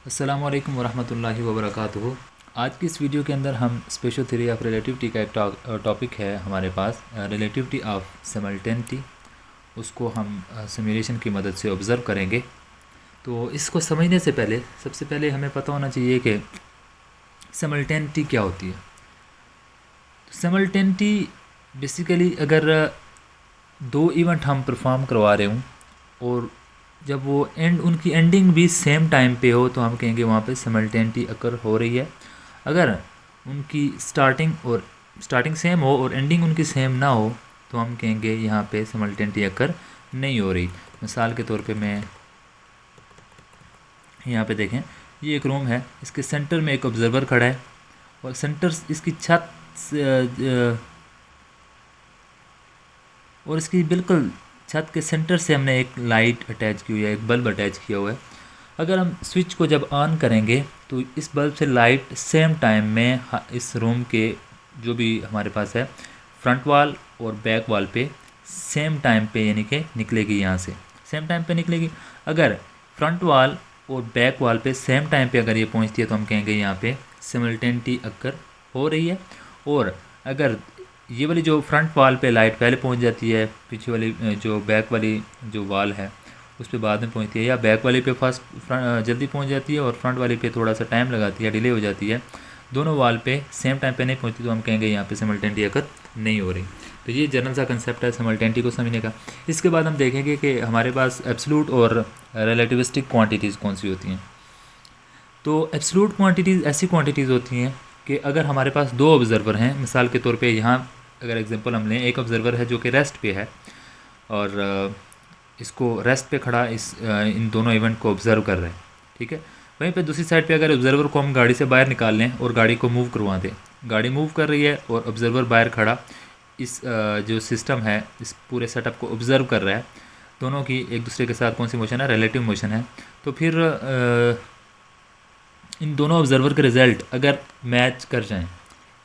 अस्सलाम वालेकुम वरहमतुल्लाहि वबरकातुहू। आज की इस वीडियो के अंदर हम स्पेशल थ्योरी ऑफ रिलेटिविटी का एक टॉपिक है हमारे पास, रिलेटिविटी ऑफ सिमल्टेनिटी। उसको हम सिमुलेशन की मदद से ऑब्ज़र्व करेंगे। तो इसको समझने से पहले सबसे पहले हमें पता होना चाहिए कि सिमल्टेनिटी क्या होती है। तो सिमल्टेनिटी बेसिकली अगर दो इवेंट हम परफॉर्म करवा रहे हों और जब वो उनकी एंडिंग भी सेम टाइम पे हो तो हम कहेंगे वहाँ पे सिमल्टेनिटी अकर हो रही है। अगर उनकी स्टार्टिंग सेम हो और एंडिंग उनकी सेम ना हो तो हम कहेंगे यहाँ पे सिमल्टेनिटी अकर नहीं हो रही। मिसाल के तौर पे मैं यहाँ पे देखें, ये एक रूम है, इसके सेंटर में एक ऑब्जर्वर खड़ा है और सेंटर इसकी छत और इसकी बिल्कुल छत के सेंटर से हमने एक लाइट अटैच की हुई है, एक बल्ब अटैच किया हुआ है। अगर हम स्विच को जब ऑन करेंगे तो इस बल्ब से लाइट सेम टाइम में इस रूम के जो भी हमारे पास है फ्रंट वॉल और बैक वॉल पे सेम टाइम पे यानी कि निकलेगी, यहाँ से सेम टाइम पे निकलेगी। अगर फ्रंट वॉल और बैक वॉल पे सेम टाइम पे अगर ये पहुँचती है तो हम कहेंगे यहाँ पे सिमल्टेनिटी अकर हो रही है। और अगर ये वाली जो फ्रंट वॉल पे लाइट पहले पहुंच जाती है, पीछे वाली जो बैक वाली जो वॉल है उस पर बाद में पहुंचती है, या बैक वाली पे फर्स्ट जल्दी पहुंच जाती है और फ्रंट वाली पे थोड़ा सा टाइम लगाती है, डिले हो जाती है, दोनों वॉल पे सेम टाइम पे नहीं पहुंचती तो हम कहेंगे यहाँ पे सिमल्टेनिटी अकर नहीं हो रही। तो ये जनरल सा कंसेप्ट है सिमल्टेनिटी को समझने का। इसके बाद हम देखेंगे कि हमारे पास एब्सोल्यूट और रिलेटिविस्टिक क्वान्टिटीज़ कौन सी होती हैं। तो एब्सोल्यूट क्वांटिटीज़ ऐसी क्वांटिटीज़ होती हैं कि अगर हमारे पास दो ऑब्जर्वर हैं, मिसाल के तौर पे यहाँ अगर एग्जांपल हम लें, एक ऑब्जर्वर है जो कि रेस्ट पे है और इसको रेस्ट पे खड़ा इन दोनों इवेंट को ऑब्ज़र्व कर रहे हैं, ठीक है। वहीं पे दूसरी साइड पे अगर ऑब्जर्वर को हम गाड़ी से बाहर निकाल लें और गाड़ी को मूव करवा दें, गाड़ी मूव कर रही है और ऑब्जर्वर बाहर खड़ा इस जो सिस्टम है इस पूरे सेटअप को ऑब्ज़र्व कर रहा है, दोनों की एक दूसरे के साथ कौन सी मोशन है, रिलेटिव मोशन है। तो फिर इन दोनों ऑब्जर्वर के रिज़ल्ट अगर मैच कर जाएं,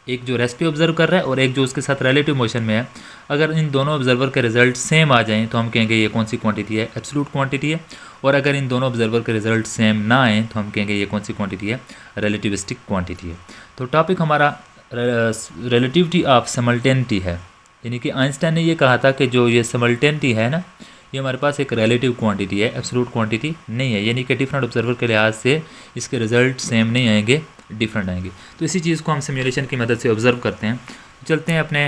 एक जो रेस्ट पे ऑब्जर्व कर रहा है और एक जो उसके साथ रिलेटिव मोशन में है, अगर इन दोनों ऑब्जर्वर के रिजल्ट सेम आ जाएं तो हम कहेंगे ये कौन सी क्वांटिटी है, एब्सोल्यूट क्वांटिटी है। और अगर इन दोनों ऑब्जर्वर के रिजल्ट सेम ना आए तो हम कहेंगे ये कौन सी क्वांटिटी है, रिलेटिविस्टिक क्वांटिटी है। तो टॉपिक हमारा रिलेटिविटी ऑफ सिमल्टेनिटी है, यानी कि आइंस्टाइन ने ये कहा था कि जो ये सिमल्टेनिटी है ना, ये हमारे पास एक रिलेटिव क्वांटिटी है, एब्सोल्यूट क्वांटिटी नहीं है, यानी कि डिफरेंट ऑब्जर्वर के लिहाज से इसके रिजल्ट सेम नहीं आएंगे, डिफरेंट आएंगे। तो इसी चीज़ को हम सिमुलेशन की मदद से ऑब्ज़र्व करते हैं। चलते हैं अपने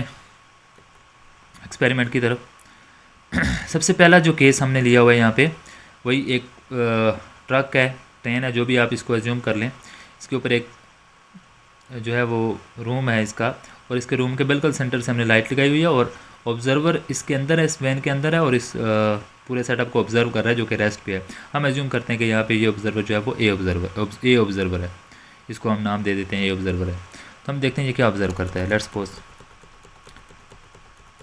एक्सपेरिमेंट की तरफ। सबसे पहला जो केस हमने लिया हुआ है यहाँ पे, वही एक ट्रक है, ट्रेन है, जो भी आप इसको एज्यूम कर लें। इसके ऊपर एक जो है वो रूम है इसका, और इसके रूम के बिल्कुल सेंटर से हमने लाइट लगाई हुई है और ऑब्जर्वर इसके अंदर है, इस वैन के अंदर है और इस पूरे सेटअप को ऑब्जर्व कर रहा है जो कि रेस्ट पे है। हम एज्यूम करते हैं कि यहाँ पे ये ऑब्जर्वर जो है वो ए ऑब्जर्वर है, इसको हम नाम दे देते हैं ए ऑब्जर्वर है। तो हम देखते हैं ये क्या ऑब्जर्व करता है।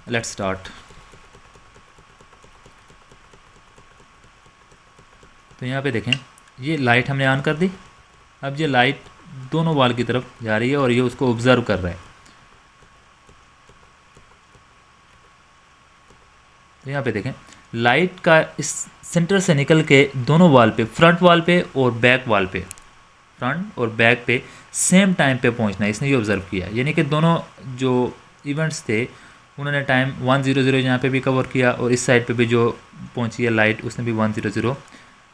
Let's start. तो यहाँ पे देखें, ये लाइट हमने ऑन कर दी। अब ये लाइट दोनों वॉल की तरफ जा रही है और ये उसको ऑब्जर्व कर रहा है। तो यहाँ पे देखें, लाइट का इस सेंटर से निकल के दोनों वॉल पे, फ्रंट वॉल पे और बैक वॉल पे, फ्रंट और बैक पे सेम टाइम पे पहुंचना है, इसने ये ऑब्ज़र्व किया। यानी कि दोनों जो इवेंट्स थे उन्होंने टाइम 100 यहाँ पे भी कवर किया और इस साइड पे भी जो पहुंची है लाइट उसने भी 100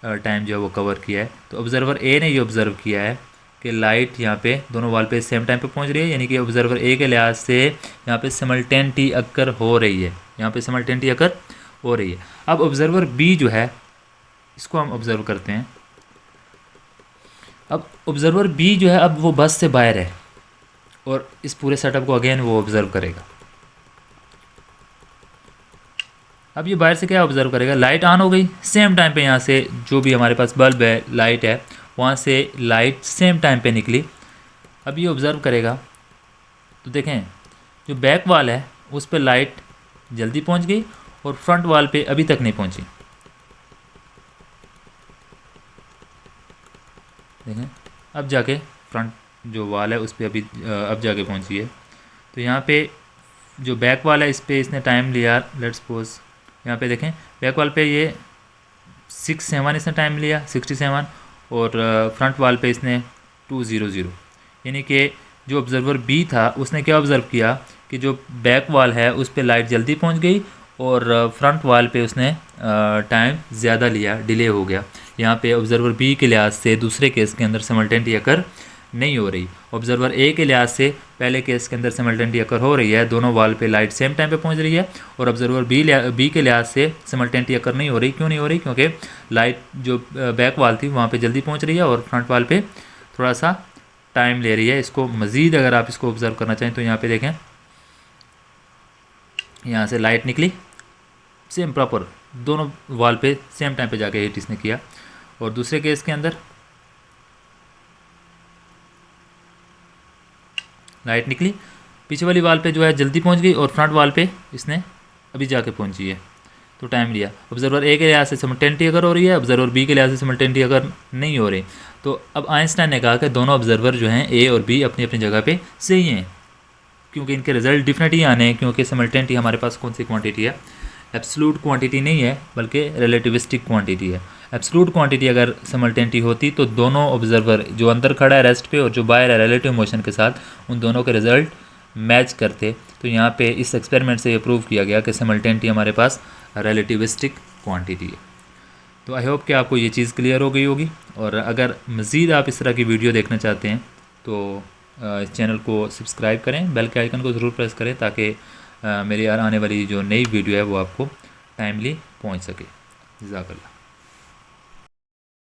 टाइम जो है वो कवर किया है। तो ऑब्जर्वर ए ने ये ऑब्ज़र्व किया है कि लाइट यहाँ पे दोनों वॉल पे सेम टाइम पे पहुंच रही है, यानी कि ऑब्जर्वर ए के लिहाज से यहाँ पे सिमल्टेनिटी अकर हो रही है, यहाँ पे सिमल्टेनिटी अकर हो रही है। अब ऑब्जर्वर बी जो है इसको हम ऑब्ज़र्व करते हैं। अब ऑब्जर्वर बी जो है अब वो बस से बाहर है और इस पूरे सेटअप को अगेन वो ऑब्ज़र्व करेगा। अब ये बाहर से क्या ऑब्ज़र्व करेगा, लाइट ऑन हो गई सेम टाइम पे, यहाँ से जो भी हमारे पास बल्ब है, लाइट है, वहाँ से लाइट सेम टाइम पे निकली। अब ये ऑब्ज़र्व करेगा तो देखें जो बैक वाल है उस पर लाइट जल्दी पहुँच गई और फ्रंट वाल पे अभी तक नहीं पहुँची। देखें अब जाके फ्रंट जो वाल है उस पर अभी अब जाके पहुँची है। तो यहाँ पे जो बैक वाल है इस पर इसने टाइम लिया, लेट्स सपोज यहाँ पे देखें बैक वाल पे ये 67 इसने टाइम लिया, 67, और फ्रंट वाल पे इसने 200, यानी कि जो ऑब्ज़र्वर बी था उसने क्या ऑब्ज़र्व किया कि जो बैक वाल है उस पर लाइट जल्दी पहुंच गई और फ्रंट वाल पे उसने टाइम ज़्यादा लिया, डिले हो गया। यहाँ पे ऑब्ज़र्वर बी के लिहाज से दूसरे केस के अंदर सिमल्टेनिटी अकर नहीं हो रही। ऑब्ज़र्वर ए के लिहाज से पहले केस के अंदर सिमल्टेनिटी अकर हो रही है, दोनों वाल पे लाइट सेम टाइम पे पहुंच रही है। और ऑब्ज़र्वर बी के लिहाज से सिमल्टेनिटी अकर नहीं हो रही। क्यों नहीं हो रही? क्योंकि लाइट जो बैक वाल थी वहाँ पे जल्दी पहुंच रही है और फ्रंट वाल पे थोड़ा सा टाइम ले रही है। इसको मज़ीद अगर आप इसको ऑब्ज़र्व करना चाहें तो यहाँ पे देखें, यहाँ से लाइट निकली सेम प्रॉपर, दोनों वाल पे सेम टाइम पे जाके हिट इसने किया। और दूसरे केस के अंदर लाइट निकली, पीछे वाली वाल पे जो है जल्दी पहुंच गई और फ्रंट वाल पे इसने अभी जाके पहुंची है, तो टाइम लिया। ऑब्ज़र्वर ए के लिहाज से सिमल्टेनिटी अगर हो रही है, ऑब्ज़र्वर बी के लिहाज से सिमल्टेनिटी अगर नहीं हो रही। तो अब आइंस्टाइन ने कहा कि दोनों ऑब्ज़र्वर जो हैं ए और बी अपनी अपनी जगह पे सही हैं, क्योंकि इनके रिजल्ट डिफरेंट ही आने हैं। क्योंकि सिमल्टेनिटी हमारे पास कौन सी क्वांटिटी है? एब्सोल्यूट क्वांटिटी नहीं है, बल्कि रिलेटिविस्टिक क्वांटिटी है। एब्सोल्यूट क्वांटिटी अगर सिमल्टेनिटी होती तो दोनों ऑब्ज़र्वर, जो अंदर खड़ा है रेस्ट पे और जो बाहर है रिलेटिव मोशन के साथ, उन दोनों के रिजल्ट मैच करते। तो यहाँ पे इस एक्सपेरिमेंट से ये प्रूव किया गया कि सिमल्टेनिटी हमारे पास रिलेटिविस्टिक क्वांटिटी है। तो आई होप कि आपको ये चीज़ क्लियर हो गई होगी। और अगर मज़ीद आप इस तरह की वीडियो देखना चाहते हैं तो इस चैनल को सब्सक्राइब करें, बेल के आइकन को ज़रूर प्रेस करें ताकि मेरी आने वाली जो नई वीडियो है वो आपको टाइमली पहुंच सके। जज़ाकल्लाह।